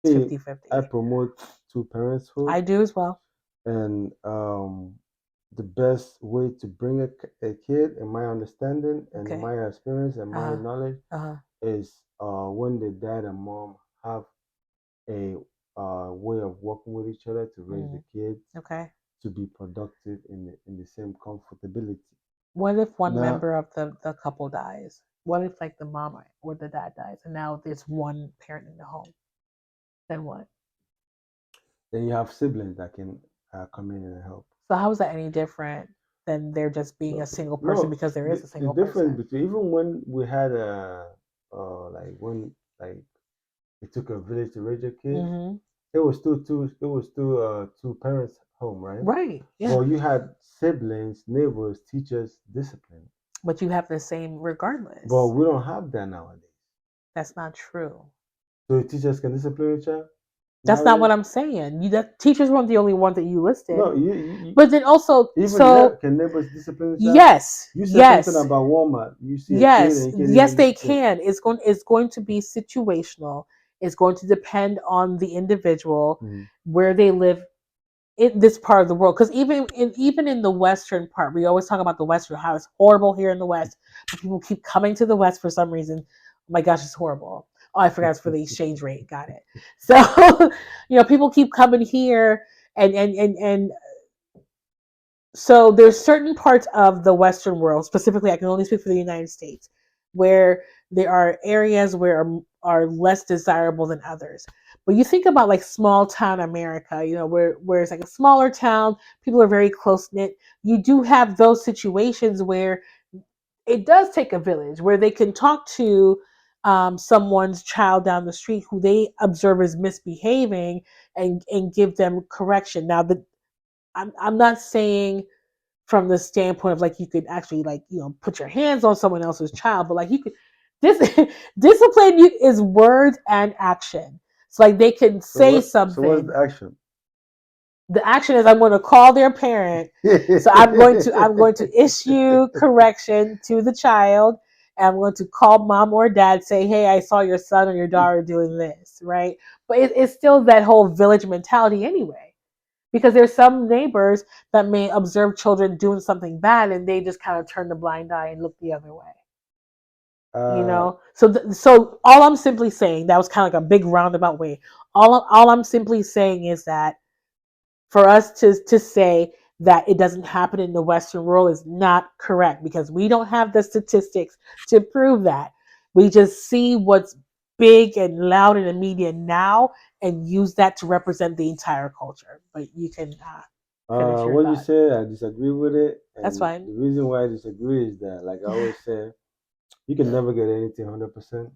It's Me, 50-50. I promote two I parenthood, do as well. and the best way to bring a kid, in my understanding and in Okay. my experience and my Uh-huh. knowledge, Uh-huh. is when the dad and mom have a way of working with each other to raise the Mm. kids Okay. to be productive in the same comfortability. What if one Now, member of the couple dies? What if like the mom or the dad dies and now there's one parent in the home? Then what? then you have siblings that can come in and help. So how is that any different than there just being No, a single person no, because there is a the single difference person? between even when we had like when like it took a village to raise a kid, Mm-hmm. it was still two parents home, right? Right. Yeah. But you had siblings, neighbors, teachers, discipline. But you have the same But regardless. we don't have that nowadays. That's not true. So the teachers can discipline each other That's not nowadays. what I'm saying. That teachers weren't the only ones that you No, listed. you But then also, even so can neighbors discipline each other? yes, You said something yes, about Walmart. You see a kid yes, and you can't yes, even they discipline. can. It's going to be situational. It's going to depend on the individual, Mm. where they live in this part of the world. Because even in the western part, we always talk about the western, how it's horrible here in the west, but people keep coming to the west for some reason. Oh my gosh, it's horrible. Oh, I forgot it's for the exchange rate. Got it. So people keep coming here, and so there's certain parts of the western world, specifically I can only speak for the United States, where there are areas where are less desirable than others. But you think about like small town America, where it's like a smaller town, people are very close knit. You do have those situations where it does take a village, where they can talk to someone's child down the street who they observe is misbehaving, and give them correction. Now, I'm not saying from the standpoint of like you could actually like put your hands on someone else's child, but like you could this discipline you is words and action. So like they can So say what? So what's something. the action? The action is I'm going to call their parent. So I'm going to issue correction to the child. And I'm going to call mom or dad, say, hey, I saw your son or your daughter doing this, right? But it's still that whole village mentality anyway, because there's some neighbors that may observe children doing something bad and they just kind of turn the blind eye and look the other way. uh, So all I'm simply saying, that was kind of like a big roundabout way. All I'm simply saying is that for us to say that it doesn't happen in the Western world is not correct, because we don't have the statistics to prove that. We just see what's big and loud in the media now and use that to represent the entire culture. But you can finish your what you thought. said, I disagree with it, That's and fine. the reason why I disagree is that, like I always say, you can never get anything 100%.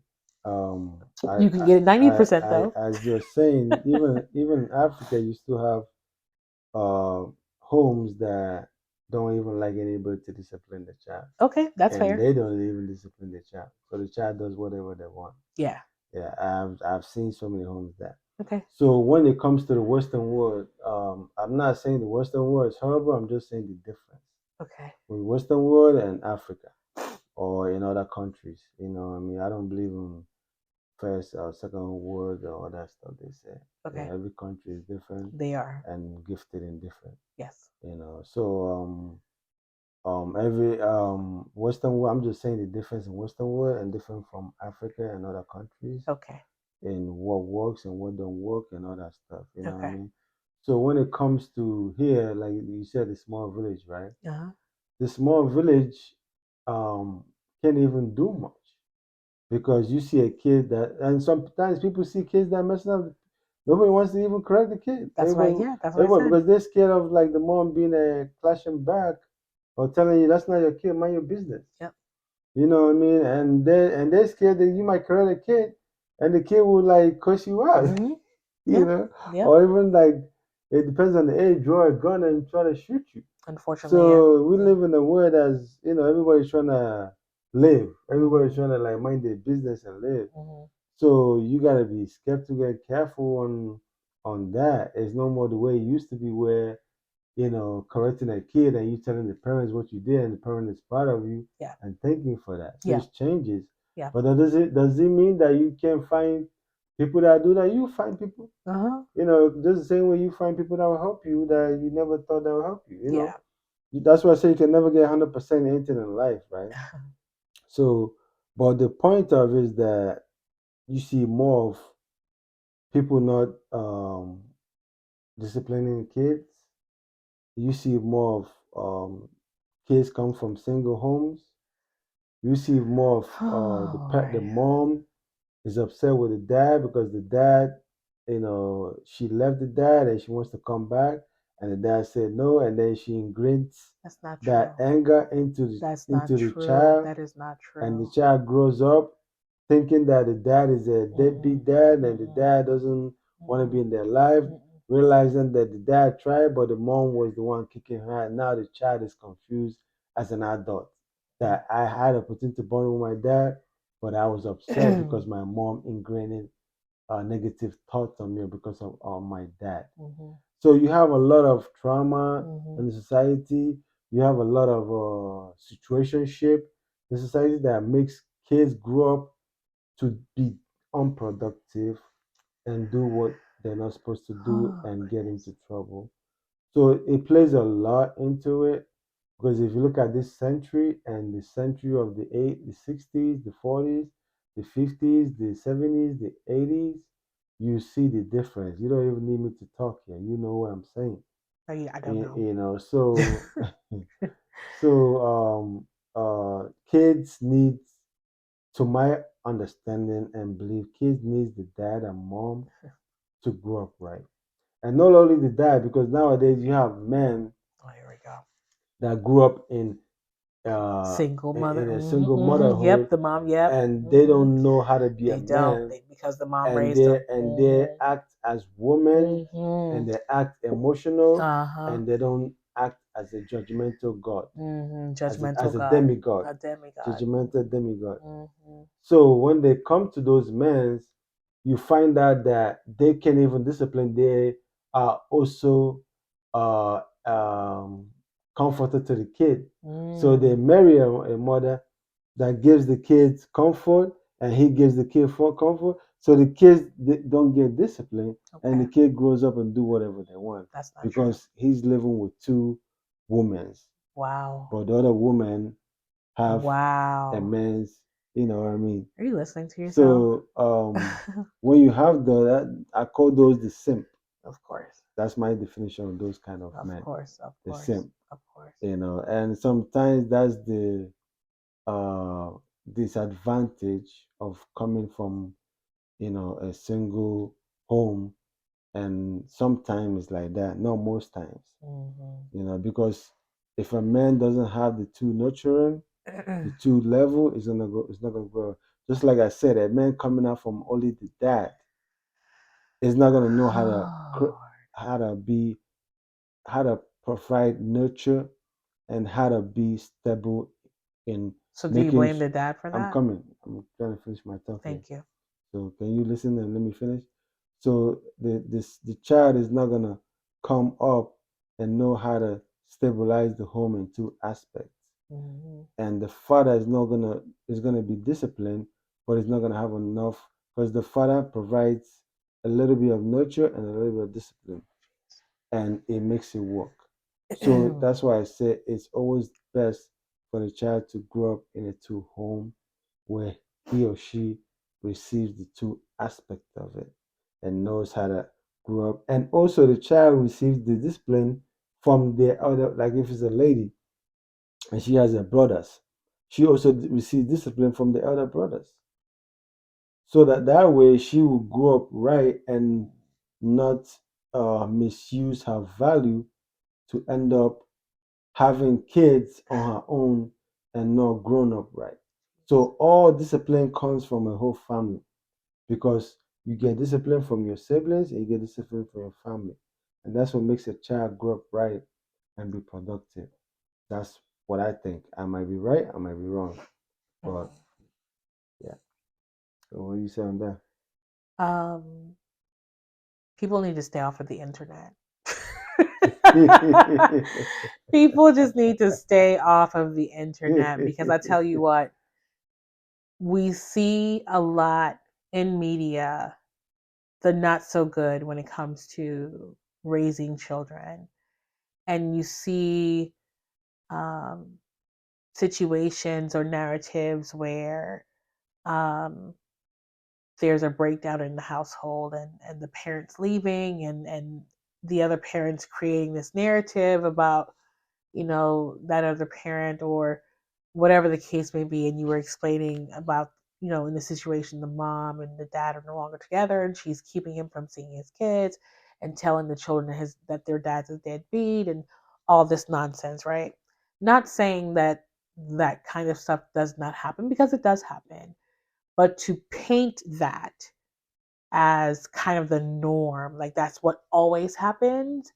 You can get it 90% I, though. as you're saying, even in Africa, you still have uh homes that don't even like anybody to discipline the child, Okay, that's and fair. they don't even discipline the child, so the child does whatever they want. Yeah. Yeah, I've seen so many homes that. Okay. So when it comes to the Western world, I'm not saying the Western world is horrible. I'm just saying the difference Okay. with Western world and Africa or in other countries. I mean, I don't believe in first or second world or all that stuff they say. Okay. Every country is different They are. and gifted in different. Yes. So every Western world. I'm just saying the difference in Western world and different from Africa and other countries Okay. in what works and what don't work and all that stuff. You know what I Okay. mean? So when it comes to here, like you said, the small village, right? Uh-huh. The small village can't even do much because you see a kid that, and sometimes people see kids that messing up. Nobody wants to even correct the kid. That's why, yeah, that's what I Everybody, said. because they're scared of like the mom being a clashing back or telling you that's not your kid, mind your business. Yep. You know what I mean? And they're scared that you might correct a kid, and the kid will like cuss you out. Mm-hmm. you Yep. know, Yep. or even like it depends on the age, draw a gun and try to shoot you. Unfortunately, yeah. So we Yeah. live in a world as everybody's trying to live. Everybody's trying to like mind their business and live. Mm-hmm. So you gotta be skeptical and careful on that. It's no more the way it used to be where correcting a kid and you telling the parents what you did and the parent is proud of you Yeah. and thanking you for that. So Yeah. it changes. Yeah. But does it mean that you can't find People that do that, you find people. Uh-huh. Just the same way you find people that will help you that you never thought that will help you. Yeah. That's why I say you can never get 100% anything in life, right? So, but the point of it is that you see more of people not disciplining kids. You see more of kids come from single homes. You see more of Oh, the Lord. mom is upset with the dad because the dad, she left the dad and she wants to come back, and the dad said no, and then she ingrains That's not that true. anger into That's not the true. child, That is not and the true. child grows up thinking that the dad is a Mm-mm. deadbeat dad and the Mm-mm. dad doesn't want to be Mm-mm. in their life, Mm-mm. realizing that the dad tried, but the mom was the one kicking her. And now the child is confused as an adult. That I had a opportunity to bond with my dad, but I was upset because my mom ingrained negative thoughts on me because of my dad. Mm-hmm. So you have a lot of trauma Mm-hmm. in the society. You have a lot of situationship in society that makes kids grow up to be unproductive and do what they're not supposed to do Oh, and get goodness. into trouble. So it plays a lot into it because if you look at this century and the century of the 60s, the 40s, the 50s, the 70s, the 80s, you see the difference. You don't even need me to talk here. You know what I'm saying. Oh, yeah, I don't know. So kids need, to my understanding and belief, kids need the dad and mom to grow up right. And not only the dad, because nowadays you have men Oh, here we go. that grew up uh, Single mother. in a Mm-hmm, single mm-hmm. motherhood Yep, the mom. Yep. and they Mm-hmm. don't know how to be a They don't. man, Because the mom and raised they them. and they Mm-hmm. act as women Mm-hmm. and they act emotional Uh-huh. and they don't act as a judgmental god, Mm-hmm. as Judgmental a God. demigod, A demigod. judgmental demigod. Mm-hmm. So when they come to those men, you find out that they can even discipline. They are also uh, um, comforted to the kid. So they Mm. marry a mother that gives the kids comfort, and he gives the kid for comfort. So the kids don't get disciplined, and the Okay. kid grows up and do whatever they want That's not true. because he's living with two women, Wow. but the other woman have a Wow. man's. You know what I mean? Are you listening to yourself? So when you have I call those the simp. Of course. That's my definition of those kind of Of men, course. Of the course. simp. Of course. And sometimes that's the uh, disadvantage of coming from a single home, and sometimes it's like that. Not most times, because if a man doesn't have the two nurturing, the Mm-hmm. two level, it's not gonna grow. Just like I said, a man coming out from only the dad is not gonna know Oh, how to be how to provide nurture and how to be stable in so do you making. blame the dad for I'm that? coming. I'm trying to finish my talk here. Thank you. So can you listen and let me finish? So the child is not gonna come up and know how to stabilize the home in two aspects. Mm-hmm. And the father is gonna be disciplined, but he's not gonna have enough because the father provides a little bit of nurture and a little bit of discipline, and it makes it work. So that's why I say it's always best for the child to grow up in a two home where he or she receives the two aspects of it and knows how to grow up. And also the child receives the discipline from the other, like if it's a lady and she has her brothers, she also receives discipline from the other brothers. So that way she will grow up right and not misuse her value to end up having kids on her own and not grown up right. So all discipline comes from a whole family because you get discipline from your siblings and you get discipline from your family. And that's what makes a child grow up right and be productive. That's what I think. I might be right, I might be wrong. But yeah. So what do you say on that? Um, people need to stay off of the internet. People just need to stay off of the internet because I tell you what, we see a lot in media the not so good when it comes to raising children. And you see um, situations or narratives where um, there's a breakdown in the household, and the parents leaving, and the other parents creating this narrative about, that other parent, or whatever the case may be. And you were explaining about, in the situation, the mom and the dad are no longer together, and she's keeping him from seeing his kids and telling the children that their dad's a deadbeat and all this nonsense, right? Not saying that that kind of stuff does not happen, because it does happen, but to paint that as kind of the norm, like that's what always happens,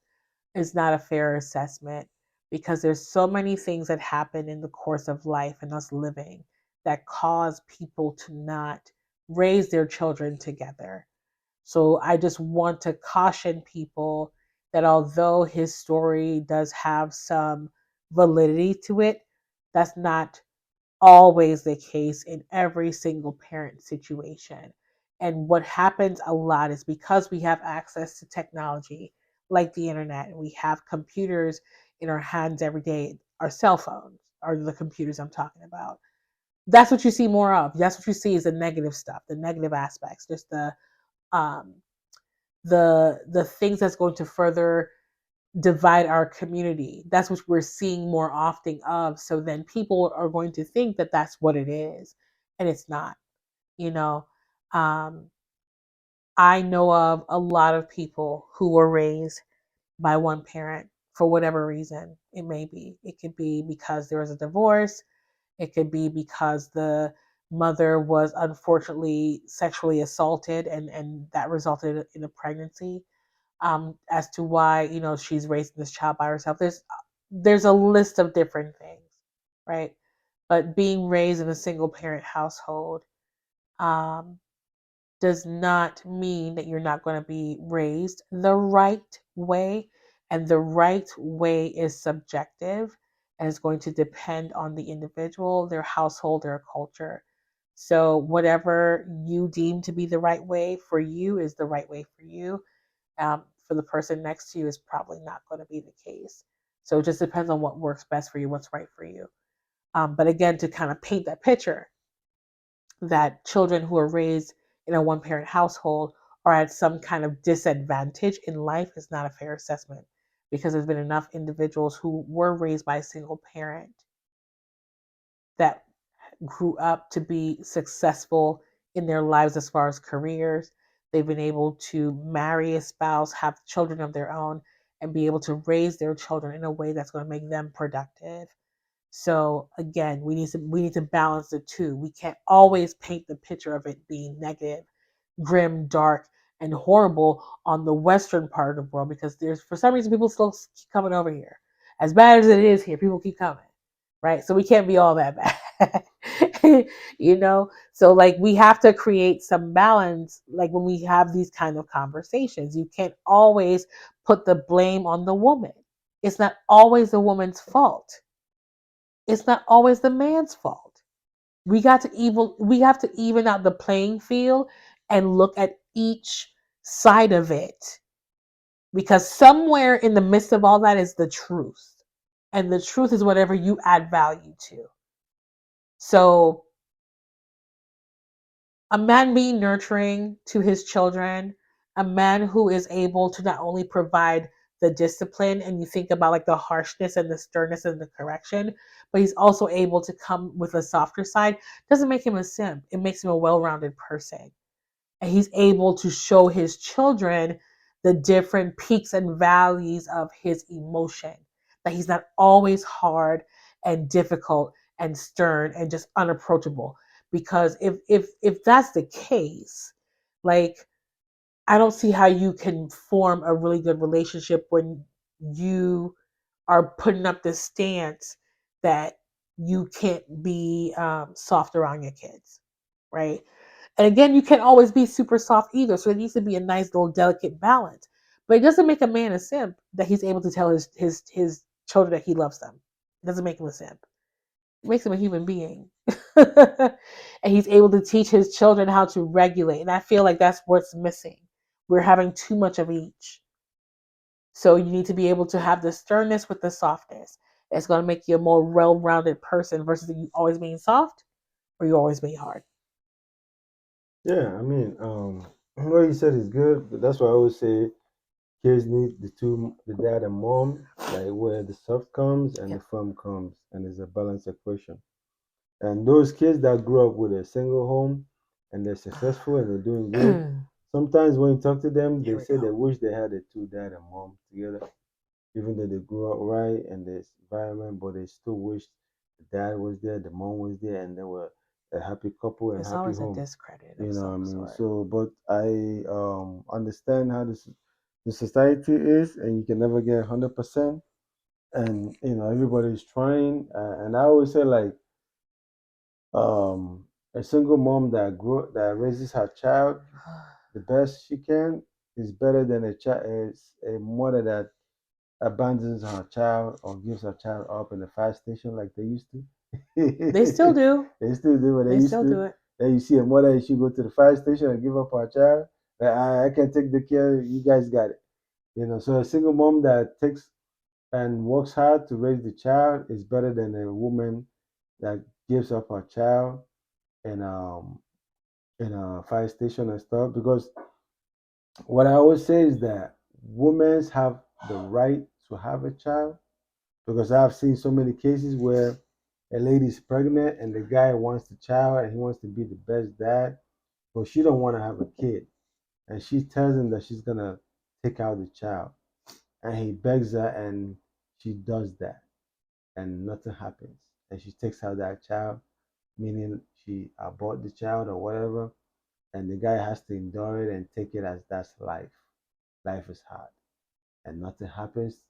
is not a fair assessment, because there's so many things that happen in the course of life and us living that cause people to not raise their children together. So I just want to caution people that although his story does have some validity to it, that's not always the case in every single parent situation. And what happens a lot is, because we have access to technology like the internet, and we have computers in our hands every day, our cell phones are the computers I'm talking about. That's what you see more of. That's what you see is the negative stuff, the negative aspects, just um, the things that's going to further divide our community. That's what we're seeing more often of. So then people are going to think that that's what it is, and it's not. You know, um, I know of a lot of people who were raised by one parent for whatever reason it may be. It could be because there was a divorce. It could be because the mother was unfortunately sexually assaulted, and that resulted in a pregnancy. As to why, she's raising this child by herself. There's a list of different things, right? But being raised in a single parent household um, does not mean that you're not going to be raised the right way. And the right way is subjective, and it's going to depend on the individual, their household, their culture. So whatever you deem to be the right way for you is the right way for you. For the person next to you is probably not going to be the case. So it just depends on what works best for you, what's right for you. But again, to kind of paint that picture, that children who are raised in a one parent household are at some kind of disadvantage in life is not a fair assessment, because there's been enough individuals who were raised by a single parent that grew up to be successful in their lives as far as careers. They've been able to marry a spouse, have children of their own, and be able to raise their children in a way that's going to make them productive. So again, we need to balance the two. We can't always paint the picture of it being negative, grim, dark, and horrible on the western part of the world, because there's, for some reason, people still keep coming over here. As bad as it is here, people keep coming, right? So we can't be all that bad. So like we have to create some balance, like when we have these kind of conversations. You can't always put the blame on the woman. It's not always the woman's fault. It's not always the man's fault. We have to even out the playing field and look at each side of it, because somewhere in the midst of all that is the truth. And the truth is whatever you add value to. So a man being nurturing to his children, a man who is able to not only provide the discipline, and you think about like the harshness and the sternness and the correction, but he's also able to come with a softer side, doesn't make him a simp. It makes him a well-rounded person. And he's able to show his children the different peaks and valleys of his emotion, that he's not always hard and difficult and stern and just unapproachable. Because if that's the case, like, I don't see how you can form a really good relationship when you are putting up this stance that you can't be soft around your kids, right? And again, you can't always be super soft either. So it needs to be a nice little delicate balance. But it doesn't make a man a simp that he's able to tell his children that he loves them. It doesn't make him a simp. It makes him a human being. And he's able to teach his children how to regulate. And I feel like that's what's missing. We're having too much of each. So you need to be able to have the sternness with the softness. It's going to make you a more well-rounded person versus you always being soft or you always being hard. Yeah, I mean, what you said is good, but that's why I always say kids need the dad and mom, like where the soft comes and the Yep. firm comes, and it's a balanced equation. And those kids that grew up with a single home and they're successful and they're doing good, Here sometimes when you talk to them, they we say they go. wish they had the two dad and mom together, even though they grew up right in this environment, but they still wish the dad was there, the mom was there, and they were a happy couple and There's happy always a home. discredit You of know what I some mean? sort. So, but I understand how the society is, and you can never get 100%. And everybody's trying, and I always say like a single mom that raises her child the best she can is better than a mother that abandons her child or gives her child up in the fire station like they used to. They still do. They still do what they They used still do to. it. Then you see a mother, she go to the fire station and give up her child. Like, I can take the care. You guys got it. So a single mom that takes and works hard to raise the child is better than a woman that gives up her child in a fire station and stuff. Because what I always say is that women have the right to have a child, because I've seen so many cases where a lady's pregnant and the guy wants the child and he wants to be the best dad, but she don't want to have a kid, and she tells him that she's gonna take out the child, and he begs her, and she does that, and nothing happens, and she takes out that child, meaning she abort the child or whatever, and the guy has to endure it and take it as that's life. Life is hard, and nothing happens,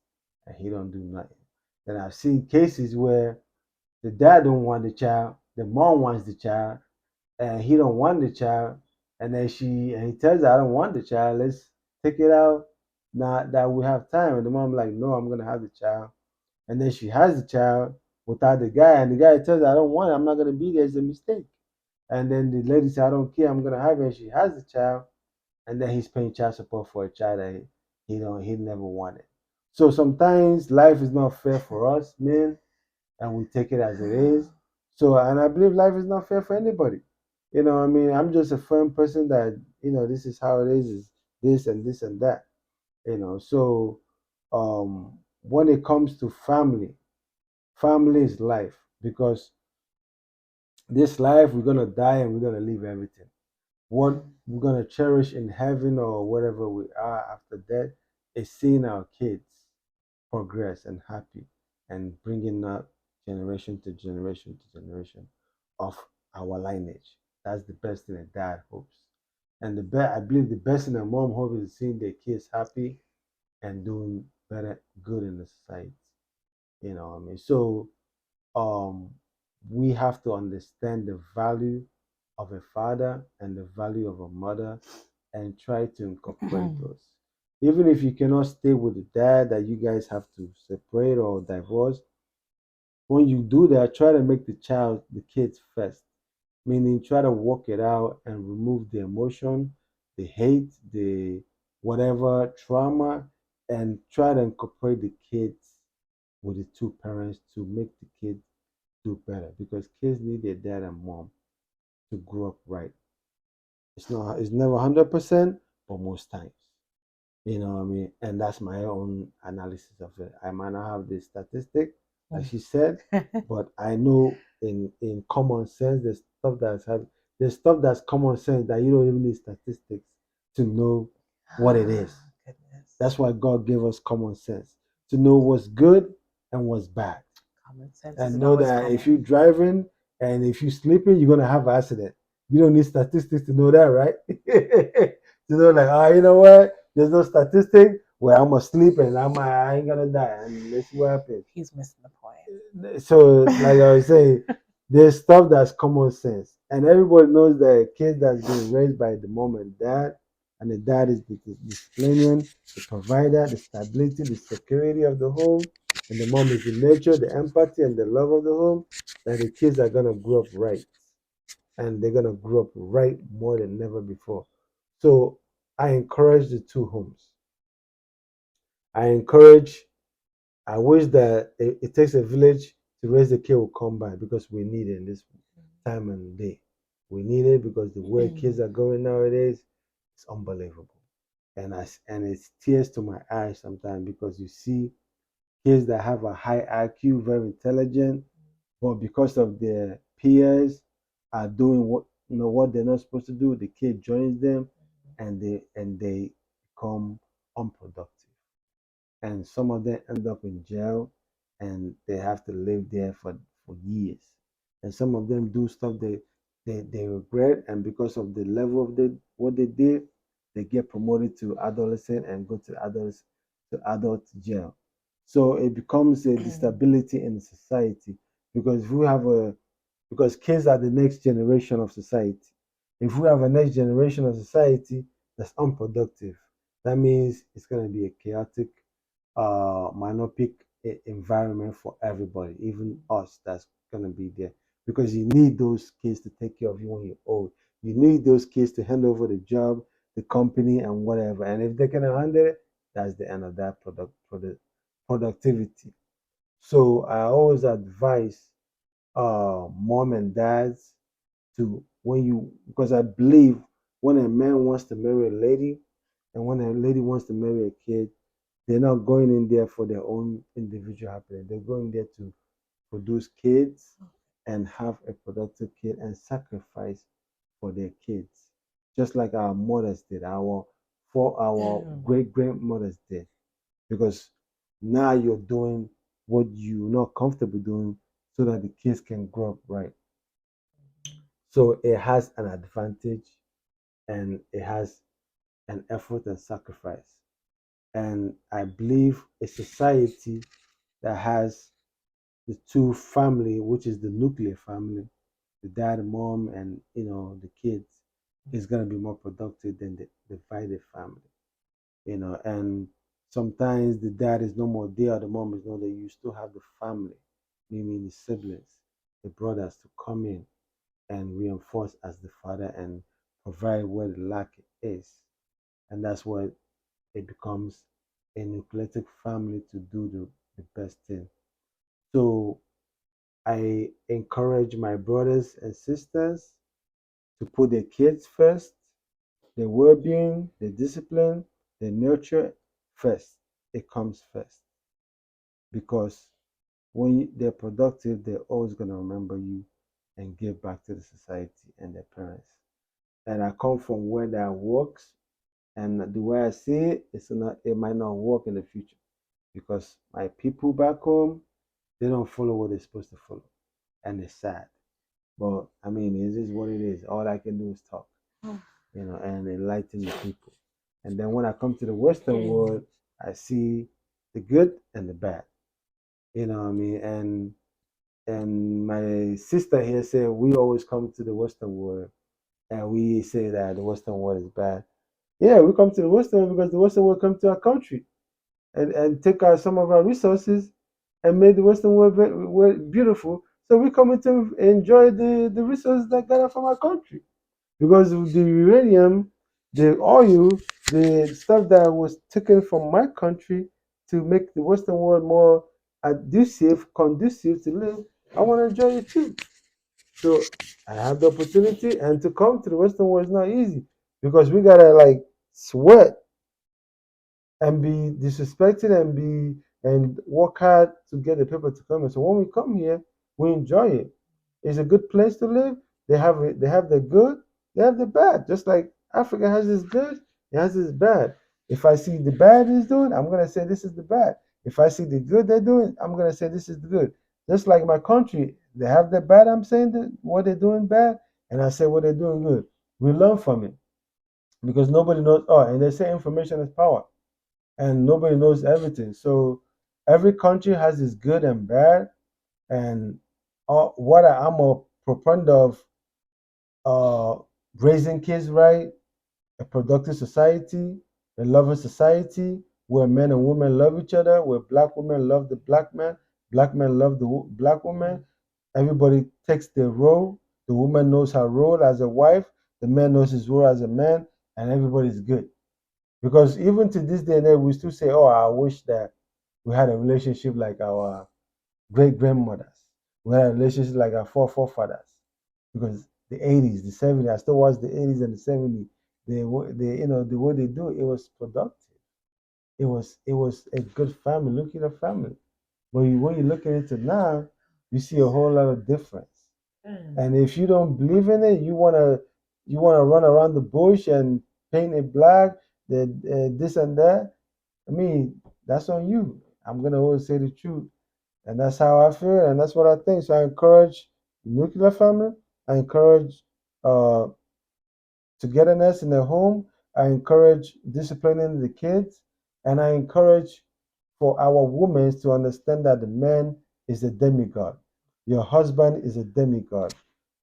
and he don't do nothing. Then I've seen cases where the dad don't want the child, the mom wants the child, and he don't want the child, and then he tells her, I don't want the child, let's take it out now that we have time. And the mom like, no, I'm gonna have the child. And then she has the child without the guy, and the guy tells her, I don't want it, I'm not gonna be there, it's a mistake. And then the lady says, I don't care, I'm gonna have it, and she has the child, and then he's paying child support for a child that he never wanted. So sometimes life is not fair for us men, and we take it as it is. So, and I believe life is not fair for anybody. I mean, I'm just a firm person that this is how it is this and this and that. So when it comes to family, family is life, because this life we're gonna die and we're gonna leave everything. What we're gonna cherish in heaven or wherever we are after death is seeing our kids progress and happy, and bringing up generation to generation to generation of our lineage. That's the best thing a dad hopes. And I believe the best thing a mom hopes is seeing their kids happy and doing better good in the society. What I mean? So um we have to understand the value of a father and the value of a mother, and try to incorporate those. Even if you cannot stay with the dad, that you guys have to separate or divorce, when you do that, try to make the kids first. Meaning, try to work it out and remove the emotion, the hate, the whatever trauma, and try to incorporate the kids with the two parents to make the kids do better, because kids need their dad and mom to grow up right. It's never 100%, but most times. What I mean? And that's my own analysis of it. I might not have the statistic, like she said, but I know in common sense, there's stuff that's common sense that you don't even need statistics to know what it is. Goodness. That's why God gave us common sense to know what's good and what's bad, Common sense and isn't know always that if common. you're driving and if you're sleeping, you're gonna have an accident. You don't need statistics to know that, right? To know, like, you know what? There's no statistic where I'm gonna sleep and I ain't gonna die, and let's see what happens. He's missing the point. So, like I was saying, there's stuff that's common sense, and everybody knows that a kid that's being raised by the mom and dad, and the dad is the disciplinarian, the provider, the stability, the security of the home, and the mom is the nurture, the empathy, and the love of the home. That the kids are gonna grow up right, and they're gonna grow up right more than never before. So I encourage the two homes. I encourage. I wish that it takes a village to raise a kid will come by because we need it in this time and day. We need it because the way kids are going nowadays, it's unbelievable. And it's tears to my eyes sometimes because you see kids that have a high IQ, very intelligent, but because of their peers are doing what they're not supposed to do, the kid joins them and they become unproductive. And some of them end up in jail and they have to live there for years. And some of them do stuff they regret, and because of the level of what they did, they get promoted to adolescent and go to adult jail. So it becomes a disability in the society because if we have a because kids are the next generation of society. If we have a next generation of society that's unproductive, that means it's going to be a chaotic, myopic environment for everybody, even us that's going to be there. Because you need those kids to take care of you when you're old. You need those kids to hand over the job, the company, and whatever. And if they can handle it, that's the end of that productivity. So I always advise mom and dads to when you because I believe when a man wants to marry a lady and when a lady wants to marry a kid, they're not going in there for their own individual happiness. They're going there to produce kids and have a productive kid and sacrifice for their kids. Just like our mothers did, our great grandmothers did. Because now you're doing what you're not comfortable doing so that the kids can grow up right. So it has an advantage and it has an effort and sacrifice. And I believe a society that has the two family, which is the nuclear family, the dad, mom, and the kids, is gonna be more productive than the divided family. And sometimes the dad is no more there, the mom is not there. You still have the family, meaning the siblings, the brothers to come in and reinforce as the father and provide where the lack is. And that's why it becomes a nucleated family to do the best thing. So I encourage my brothers and sisters to put their kids first, their well being, their discipline, their nurture first. It comes first because when they're productive, they're always going to remember you and give back to the society and their parents. And I come from where that works, and the way I see it, it might not work in the future because my people back home they don't follow what they're supposed to follow, and it's sad. But I mean, it is what it is. All I can do is talk, and enlighten the people. And then when I come to the Western world, I see the good and the bad. You know what I mean? And my sister here said we always come to the Western world and we say that the Western world is bad. Yeah, we come to the Western world because the Western world come to our country and take some of our resources and made the Western world beautiful. So we come in to enjoy the resources that got from our country because of the uranium, the oil, the stuff that was taken from my country to make the Western world more conducive to live. I want to enjoy it too. So I have the opportunity, and to come to the Western world is not easy because we gotta like sweat and be disrespected and work hard to get the people to come. And so when we come here, we enjoy it. It's a good place to live. They have the good, they have the bad. Just like Africa has its good, it has its bad. If I see the bad is doing, I'm gonna say this is the bad. If I see the good they're doing, I'm gonna say this is the good. Just like my country, they have the bad. I'm saying that what they're doing bad, and I say what they're doing good. We learn from it because nobody knows. Oh, and they say information is power and nobody knows everything. So every country has its good and bad. And what I'm a proponent of uh, raising kids right, a productive society, a loving society where men and women love each other, where black women love the black men love the black woman. Everybody takes their role. The woman knows her role as a wife, the man knows his role as a man, and everybody's good. Because even to this day and age, we still say, "Oh, I wish that we had a relationship like our great grandmothers. We had a relationship like our forefathers." Because the 80s, the 70s, I still watch the 80s and the 70s. The way they do it, it was productive. It was a good family, look at a family. But when you look at it now, you see a whole lot of difference. Mm. And if you don't believe in it, you wanna run around the bush and paint it black, this and that. I mean, that's on you. I'm gonna always say the truth, and that's how I feel, and that's what I think. So I encourage nuclear family. I encourage uh, togetherness in the home. I encourage disciplining the kids, and I encourage for our women to understand that the man is a demigod. Your husband is a demigod.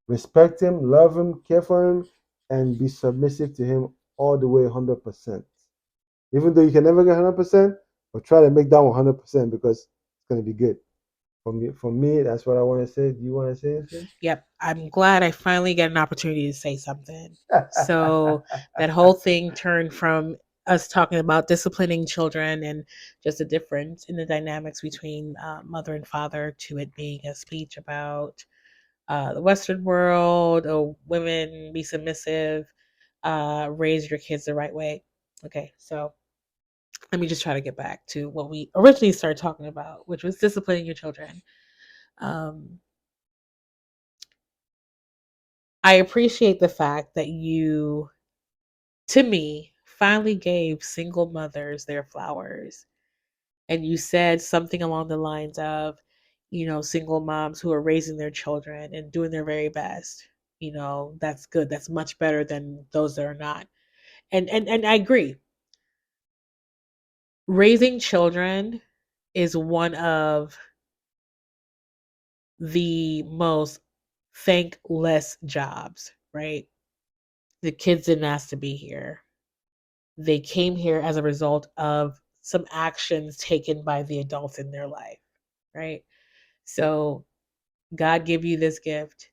Respect him, love him, care for him, and be submissive to him all the way 100%. Even though you can never get 100%, but try to make that 100% because it's going to be good. For me, that's what I want to say. Do you want to say anything? Yep, I'm glad I finally get an opportunity to say something. So that whole thing turned from us talking about disciplining children and just a difference in the dynamics between mother and father to it being a speech about the Western world, oh, women be submissive, raise your kids the right way. Okay, so let me just try to get back to what we originally started talking about, which was disciplining your children. Um, I appreciate the fact that you, to me, finally gave single mothers their flowers. And you said something along the lines of, single moms who are raising their children and doing their very best. That's good. That's much better than those that are not. And I agree. Raising children is one of the most thankless jobs, right? The kids didn't ask to be here. They came here as a result of some actions taken by the adults in their life, right? So God gave you this gift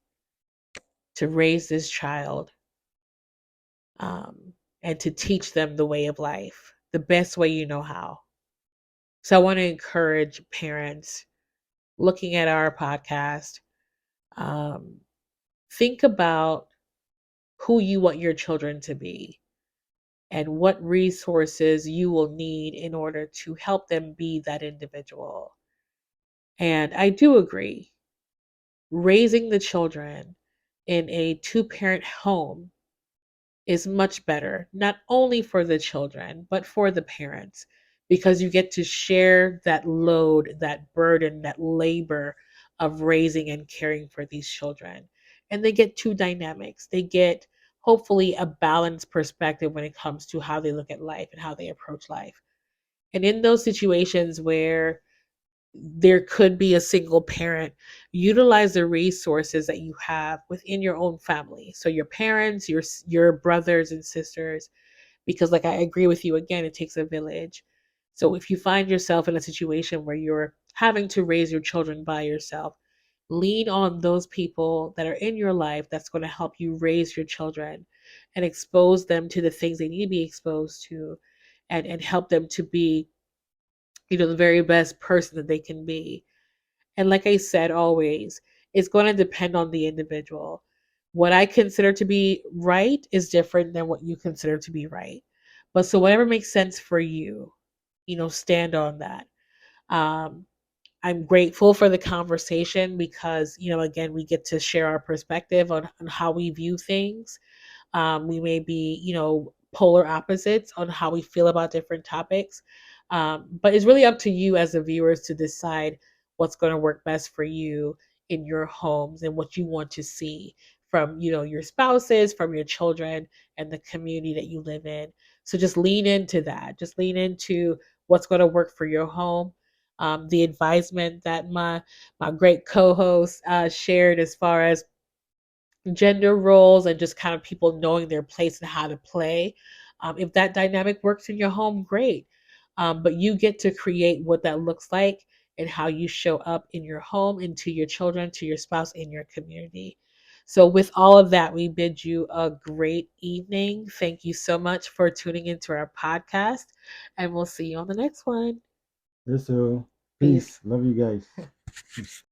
to raise this child, um, and to teach them the way of life the best way you know how. So I want to encourage parents looking at our podcast, um, think about who you want your children to be and what resources you will need in order to help them be that individual. And I do agree, raising the children in a two-parent home is much better, not only for the children, but for the parents, because you get to share that load, that burden, that labor of raising and caring for these children. And they get two dynamics. They get hopefully a balanced perspective when it comes to how they look at life and how they approach life. And in those situations where there could be a single parent, utilize the resources that you have within your own family, so your parents, your brothers and sisters, because like I agree with you, again, it takes a village. So if you find yourself in a situation where you're having to raise your children by yourself, lean on those people that are in your life that's going to help you raise your children and expose them to the things they need to be exposed to, and help them to be, the very best person that they can be. And like I said, always, it's going to depend on the individual. What I consider to be right is different than what you consider to be right. But so whatever makes sense for you, stand on that. Um, I'm grateful for the conversation because, again, we get to share our perspective on how we view things. We may be, polar opposites on how we feel about different topics. But it's really up to you as the viewers to decide what's going to work best for you in your homes and what you want to see from, your spouses, from your children, and the community that you live in. So just lean into that. Just lean into what's going to work for your home. The advisement that my great co-host shared as far as gender roles and just kind of people knowing their place and how to play. If that dynamic works in your home, great. But you get to create what that looks like and how you show up in your home and to your children, to your spouse, in your community. So, with all of that, we bid you a great evening. Thank you so much for tuning into our podcast, and we'll see you on the next one. Yes, sir. Peace. Peace. Love you guys.